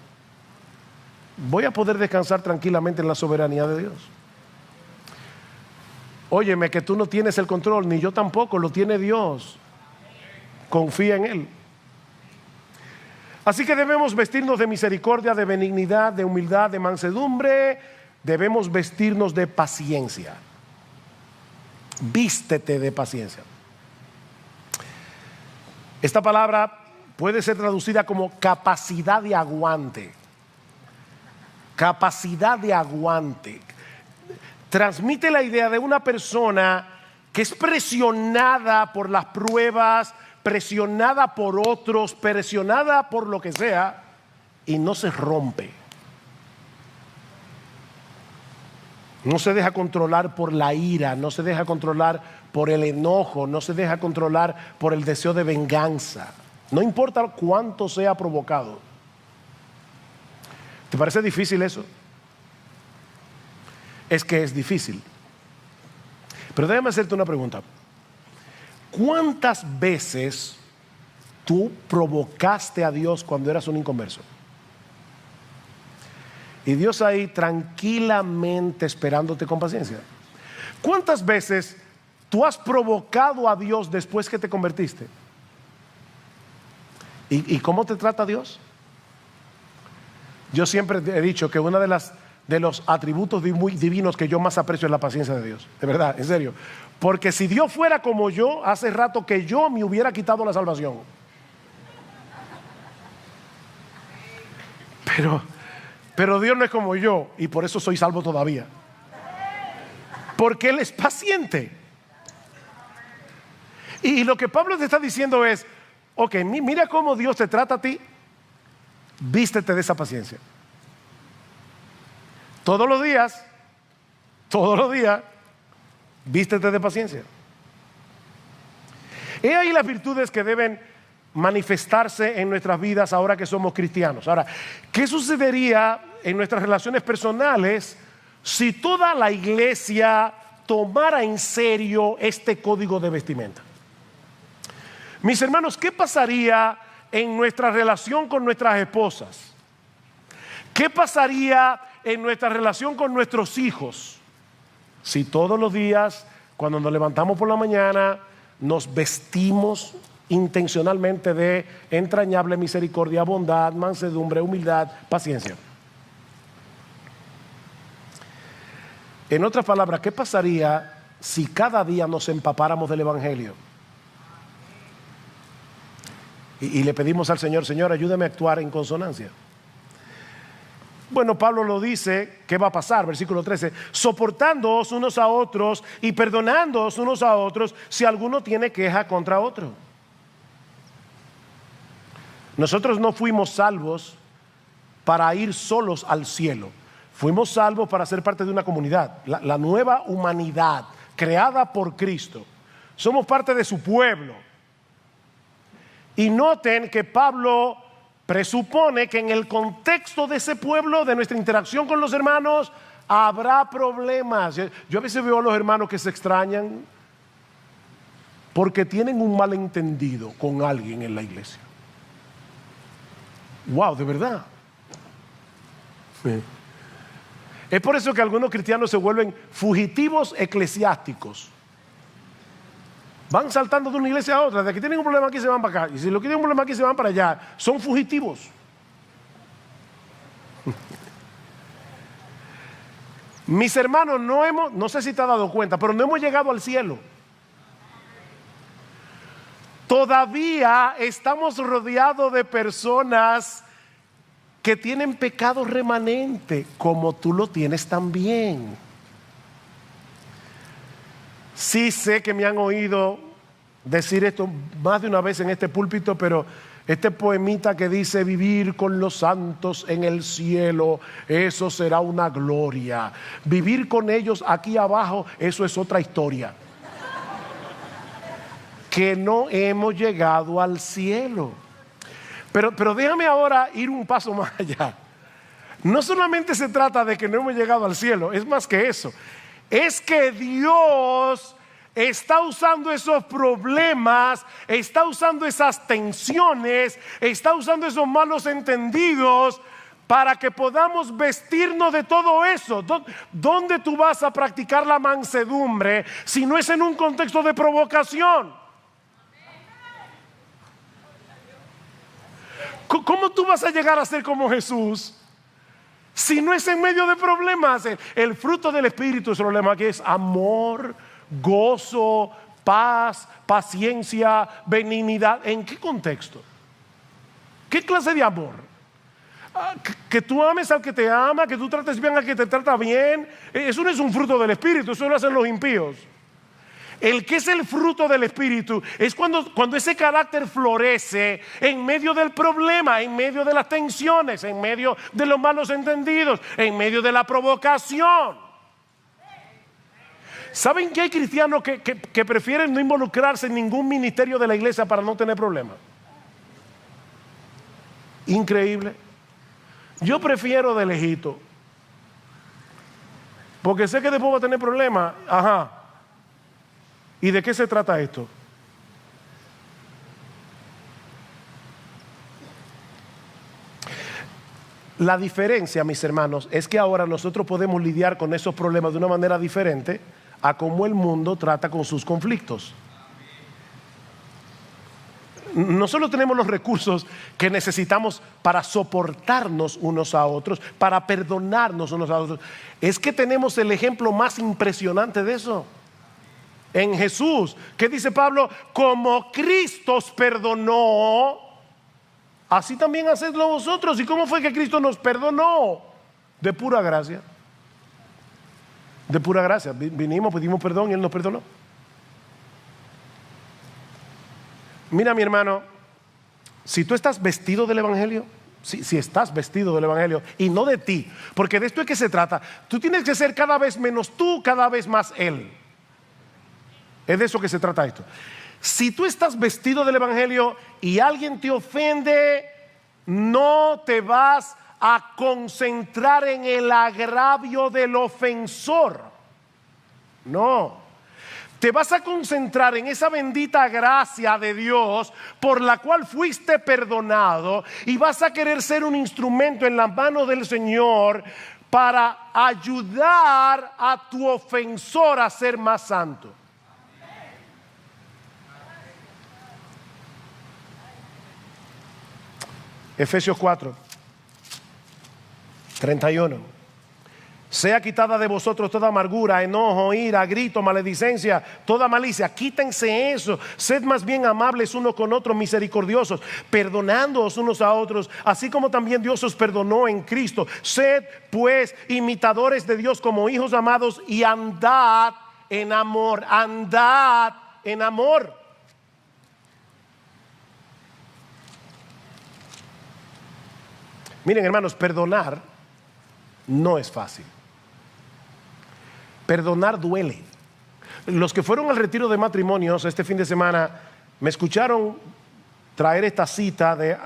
voy a poder descansar tranquilamente en la soberanía de Dios. Óyeme, que tú no tienes el control, ni yo tampoco, lo tiene Dios. Confía en Él. Así que debemos vestirnos de misericordia, de benignidad, de humildad, de mansedumbre. Debemos vestirnos de paciencia. Vístete de paciencia. Esta palabra puede ser traducida como capacidad de aguante. Capacidad de aguante. Transmite la idea de una persona que es presionada por las pruebas, presionada por otros, presionada por lo que sea, y no se rompe. No se deja controlar por la ira, no se deja controlar por el enojo, no se deja controlar por el deseo de venganza. No importa cuánto sea provocado. ¿Te parece difícil eso? Es que es difícil. Pero déjame hacerte una pregunta. ¿Cuántas veces tú provocaste a Dios cuando eras un inconverso? Y Dios ahí tranquilamente esperándote con paciencia. ¿Cuántas veces tú has provocado a Dios después que te convertiste? ¿Y cómo te trata Dios? Yo siempre he dicho que una de los atributos divinos que yo más aprecio es la paciencia de Dios. De verdad, en serio. Porque si Dios fuera como yo, hace rato que yo me hubiera quitado la salvación. Pero Dios no es como yo y por eso soy salvo todavía. Porque Él es paciente. Y lo que Pablo te está diciendo es, ok, mira cómo Dios te trata a ti, vístete de esa paciencia. Todos los días, vístete de paciencia. He ahí las virtudes que deben manifestarse en nuestras vidas ahora que somos cristianos. Ahora, ¿qué sucedería en nuestras relaciones personales si toda la iglesia tomara en serio este código de vestimenta? Mis hermanos, ¿qué pasaría en nuestra relación con nuestras esposas? ¿Qué pasaría en nuestra relación con nuestros hijos si todos los días, cuando nos levantamos por la mañana, nos vestimos intencionalmente de entrañable misericordia, bondad, mansedumbre, humildad, paciencia? En otras palabras, ¿qué pasaría si cada día nos empapáramos del Evangelio? Y le pedimos al Señor, Señor, ayúdame a actuar en consonancia. Bueno, Pablo lo dice, ¿qué va a pasar? Versículo 13, soportándoos unos a otros y perdonándoos unos a otros si alguno tiene queja contra otro. Nosotros no fuimos salvos para ir solos al cielo. Fuimos salvos para ser parte de una comunidad, la nueva humanidad creada por Cristo. Somos parte de su pueblo. Y noten que Pablo presupone que en el contexto de ese pueblo, de nuestra interacción con los hermanos, habrá problemas. Yo a veces veo a los hermanos que se extrañan porque tienen un malentendido con alguien en la iglesia. Wow, de verdad. Sí. Es por eso que algunos cristianos se vuelven fugitivos eclesiásticos. Van saltando de una iglesia a otra. De que tienen un problema aquí se van para acá. Y si lo que tienen un problema aquí se van para allá. Son fugitivos. Mis hermanos, no sé si te has dado cuenta, pero no hemos llegado al cielo. Todavía estamos rodeados de personas que tienen pecado remanente, como tú lo tienes también. Sí sé que me han oído decir esto más de una vez en este púlpito, pero este poemita que dice vivir con los santos en el cielo, eso será una gloria. Vivir con ellos aquí abajo, eso es otra historia. Que no hemos llegado al cielo. Pero déjame ahora ir un paso más allá. No solamente se trata de que no hemos llegado al cielo, es más que eso. Es que Dios está usando esos problemas, está usando esas tensiones, está usando esos malos entendidos para que podamos vestirnos de todo eso. ¿Dónde tú vas a practicar la mansedumbre si no es en un contexto de provocación? ¿Cómo tú vas a llegar a ser como Jesús si no es en medio de problemas? El fruto del Espíritu es el problema, que es amor, gozo, paz, paciencia, benignidad. ¿En qué contexto? ¿Qué clase de amor? Que tú ames al que te ama, que tú trates bien al que te trata bien. Eso no es un fruto del Espíritu, eso lo hacen los impíos. El que es el fruto del Espíritu es cuando ese carácter florece en medio del problema, en medio de las tensiones, en medio de los malos entendidos, en medio de la provocación. ¿Saben que hay cristianos que prefieren no involucrarse en ningún ministerio de la iglesia para no tener problemas? Increíble. Yo prefiero de lejito, porque sé que después va a tener problemas. Ajá. ¿Y de qué se trata esto? La diferencia, mis hermanos, es que ahora nosotros podemos lidiar con esos problemas de una manera diferente a cómo el mundo trata con sus conflictos. No solo tenemos los recursos que necesitamos para soportarnos unos a otros, para perdonarnos unos a otros, es que tenemos el ejemplo más impresionante de eso. En Jesús, ¿qué dice Pablo? Como Cristo os perdonó, así también hacedlo vosotros. ¿Y cómo fue que Cristo nos perdonó? De pura gracia. De pura gracia. Vinimos, pedimos perdón y Él nos perdonó. Mira, mi hermano, si tú estás vestido del Evangelio, si estás vestido del Evangelio y no de ti, porque de esto es que se trata, tú tienes que ser cada vez menos tú, cada vez más Él. Es de eso que se trata esto. Si tú estás vestido del Evangelio y alguien te ofende, no te vas a concentrar en el agravio del ofensor. No. Te vas a concentrar en esa bendita gracia de Dios por la cual fuiste perdonado y vas a querer ser un instrumento en las manos del Señor para ayudar a tu ofensor a ser más santo. Efesios 4, 31. Sea quitada de vosotros toda amargura, enojo, ira, grito, maledicencia, toda malicia. Quítense eso. Sed más bien amables unos con otros, misericordiosos, perdonándoos unos a otros, así como también Dios os perdonó en Cristo. Sed pues imitadores de Dios como hijos amados y andad en amor. Andad en amor. Miren, hermanos, perdonar no es fácil. Perdonar duele. Los que fueron al retiro de matrimonios este fin de semana me escucharon traer esta cita de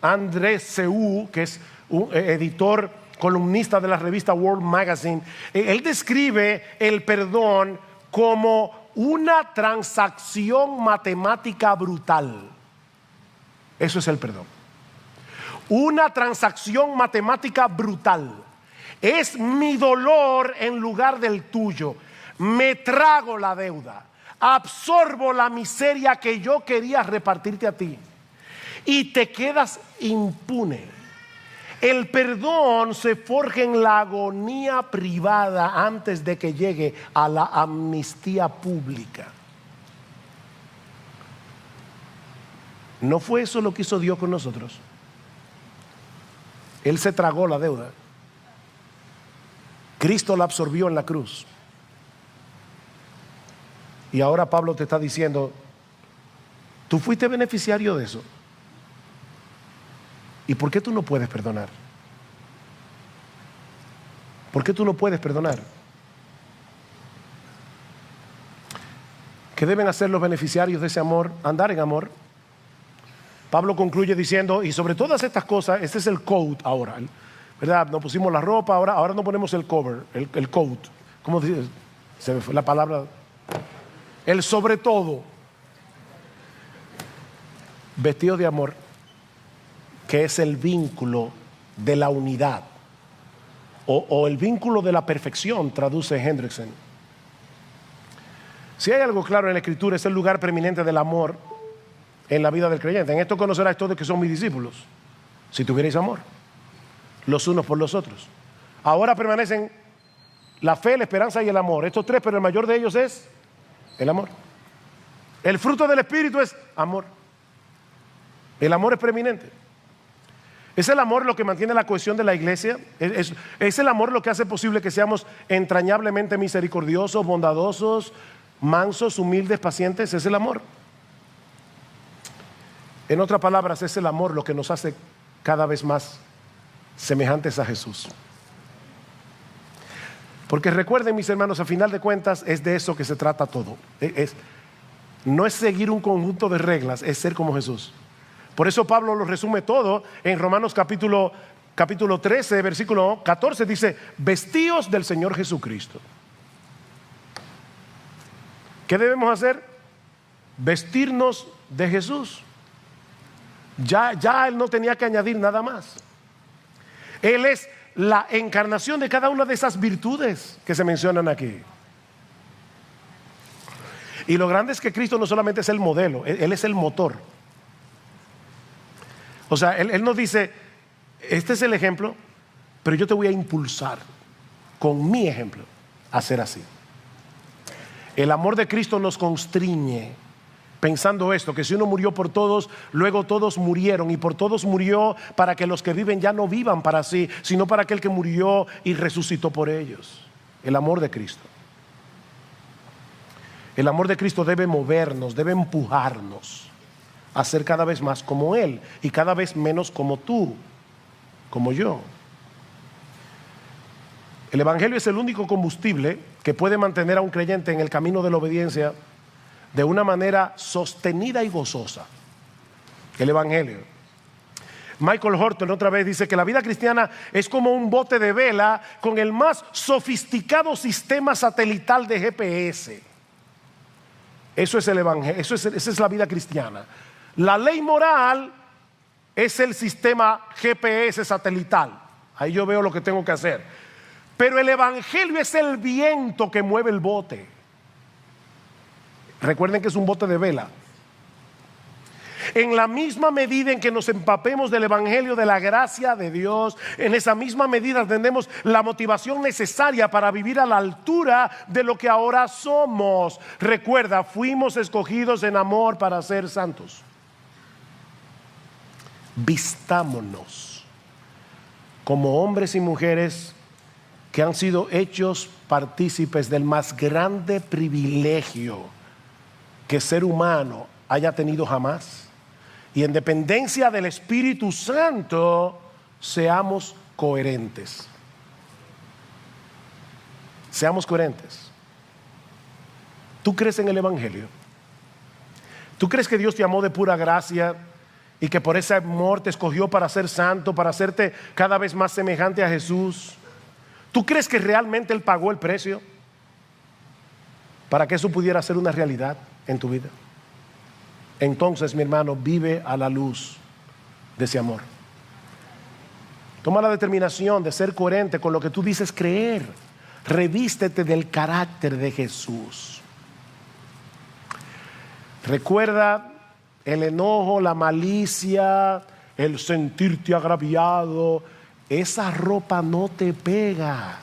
Andrés Seu, que es un editor, columnista de la revista World Magazine, él describe el perdón como una transacción matemática brutal. Eso es el perdón. Una transacción matemática brutal. Es mi dolor en lugar del tuyo. Me trago la deuda. Absorbo la miseria que yo quería repartirte a ti. Y te quedas impune. El perdón se forja en la agonía privada antes de que llegue a la amnistía pública. ¿No fue eso lo que hizo Dios con nosotros? Él se tragó la deuda. Cristo la absorbió en la cruz. Y ahora Pablo te está diciendo, tú fuiste beneficiario de eso. ¿Y por qué tú no puedes perdonar? ¿Por qué tú no puedes perdonar? ¿Qué deben hacer los beneficiarios de ese amor? Andar en amor. Pablo concluye diciendo, y sobre todas estas cosas, este es el coat ahora, ¿verdad? Nos pusimos la ropa, ahora nos ponemos el cover, el coat. ¿Cómo dice? Se me fue la palabra. El sobre todo. Vestido de amor, que es el vínculo de la unidad. O el vínculo de la perfección, traduce Hendrickson. Si hay algo claro en la Escritura, es el lugar preeminente del amor en la vida del creyente. En esto conoceráis todos que son mis discípulos, si tuvierais amor los unos por los otros. Ahora permanecen la fe, la esperanza y el amor. Estos tres, pero el mayor de ellos es el amor. El fruto del Espíritu es amor. El amor es preeminente. ¿Es el amor lo que mantiene la cohesión de la iglesia? ¿Es el amor lo que hace posible que seamos entrañablemente misericordiosos, bondadosos, mansos, humildes, pacientes? Es el amor. En otras palabras, es el amor lo que nos hace cada vez más semejantes a Jesús. Porque recuerden, mis hermanos, a final de cuentas es de eso que se trata todo. No es seguir un conjunto de reglas, es ser como Jesús. Por eso Pablo lo resume todo en Romanos capítulo 13, versículo 14, dice, vestíos del Señor Jesucristo. ¿Qué debemos hacer? Vestirnos de Jesús. Ya Él no tenía que añadir nada más. Él es la encarnación de cada una de esas virtudes que se mencionan aquí. Y lo grande es que Cristo no solamente es el modelo, Él es el motor. O sea, él nos dice, este es el ejemplo, pero yo te voy a impulsar con mi ejemplo a ser así. El amor de Cristo nos constriñe pensando esto, que si uno murió por todos, luego todos murieron, y por todos murió para que los que viven ya no vivan para sí, sino para aquel que murió y resucitó por ellos. El amor de Cristo. El amor de Cristo debe movernos, debe empujarnos a ser cada vez más como Él y cada vez menos como tú, como yo. El Evangelio es el único combustible que puede mantener a un creyente en el camino de la obediencia de una manera sostenida y gozosa. El Evangelio. Michael Horton otra vez dice que la vida cristiana es como un bote de vela con el más sofisticado sistema satelital de GPS. Eso es el Evangelio, esa es la vida cristiana. La ley moral es el sistema GPS satelital. Ahí yo veo lo que tengo que hacer. Pero el Evangelio es el viento que mueve el bote. Recuerden que es un bote de vela. En la misma medida en que nos empapemos del Evangelio, de la gracia de Dios, en esa misma medida tendremos la motivación necesaria para vivir a la altura de lo que ahora somos. Recuerda, fuimos escogidos en amor para ser santos. Vistámonos como hombres y mujeres que han sido hechos partícipes del más grande privilegio que ser humano haya tenido jamás. Y en dependencia del Espíritu Santo, seamos coherentes. Seamos coherentes. ¿Tú crees en el Evangelio? ¿Tú crees que Dios te amó de pura gracia y que por ese amor te escogió para ser santo, para hacerte cada vez más semejante a Jesús. ¿Tú crees que realmente Él pagó el precio para que eso pudiera ser una realidad en tu vida? Entonces, mi hermano, vive a la luz de ese amor. Toma la determinación de ser coherente con lo que tú dices creer. Revístete del carácter de Jesús. Recuerda el enojo, la malicia, el sentirte agraviado. Esa ropa no te pega.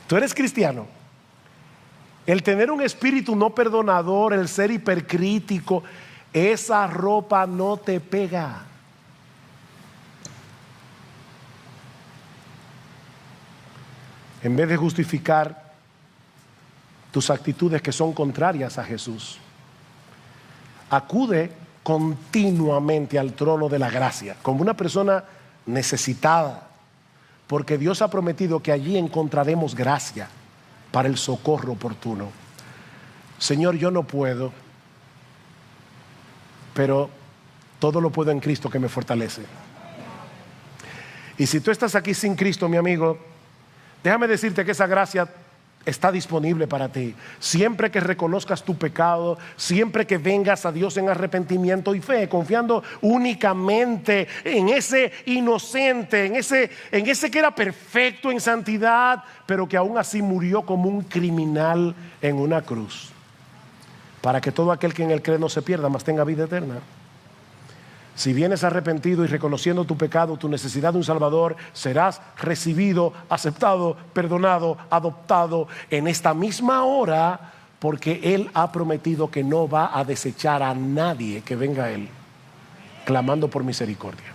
Tú eres cristiano. El tener un espíritu no perdonador, el ser hipercrítico, esa ropa no te pega. En vez de justificar tus actitudes que son contrarias a Jesús, acude continuamente al trono de la gracia, como una persona necesitada, porque Dios ha prometido que allí encontraremos gracia para el socorro oportuno. Señor, yo no puedo, pero todo lo puedo en Cristo que me fortalece. Y si tú estás aquí sin Cristo, mi amigo, déjame decirte que esa gracia está disponible para ti. Siempre que reconozcas tu pecado, siempre que vengas a Dios en arrepentimiento y fe, confiando únicamente en ese inocente, en ese que era perfecto en santidad, pero que aún así murió como un criminal en una cruz, para que todo aquel que en él cree no se pierda, mas tenga vida eterna. Si vienes arrepentido y reconociendo tu pecado, tu necesidad de un Salvador, serás recibido, aceptado, perdonado, adoptado en esta misma hora, porque Él ha prometido que no va a desechar a nadie que venga a Él, clamando por misericordia.